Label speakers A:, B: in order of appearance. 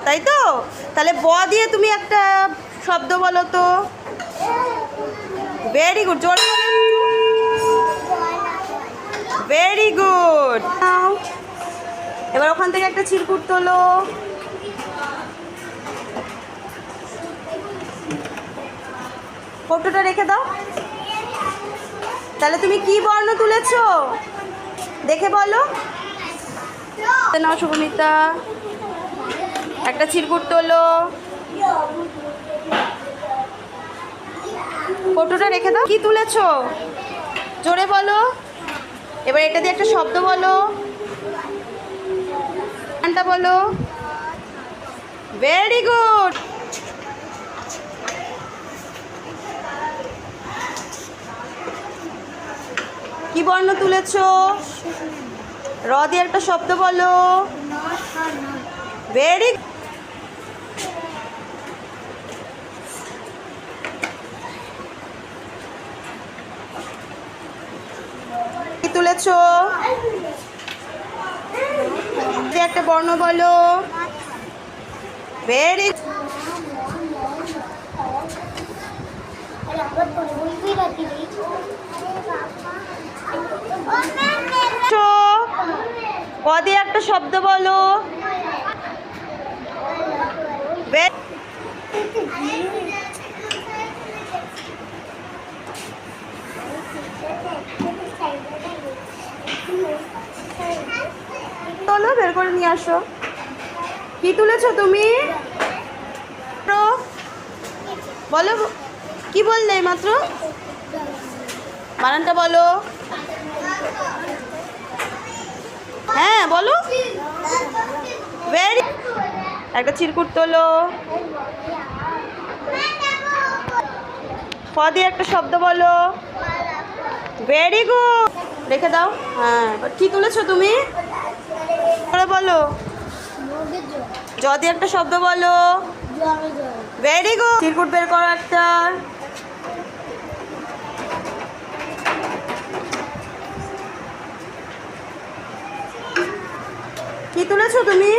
A: তাই তো? তাহলে ব দিয়ে তুমি একটা শব্দ বলো তো। ভেরি গুড, জোরে বলো। Very good. এবার ওখান থেকে একটা চিরকুট তোলো। কৌটোটা রেখে দাও। তাহলে তুমি কি বর্ণ তুলেছো দেখে বলো। নাও শুভমিতা, একটা চিরকুট তোলো। কৌটোটা রেখে দাও। কি তুলেছো জোরে বলো। এবার এটা দিয়ে একটা শব্দ বলো। গানটা বলো। Very good. কি বর্ণ তুলেছো? র দিয়ে একটা শব্দ বলো। ভেরি কি তুলেছো? দিয়ে একটা বর্ণ বলো। ভেরি ক দিয়ে একটা শব্দ বলো। চলো বের করে নিয়ে আসো। কি তুলেছো তুমি? বলো, কি বললে মাত্র? বানানটা বলো। হ্যাঁ বলো। ভেরি, একটা চিরকুট তোলো। ক দিয়ে একটা শব্দ বলো। ভেরি গুড, রেখে দাও। হ্যাঁ, কি তুলেছো তুমি? বলো। জ দিয়ে একটা শব্দ বলো। Very good. চিরকুট বের করো একটা। কি তুলেছো তুমি?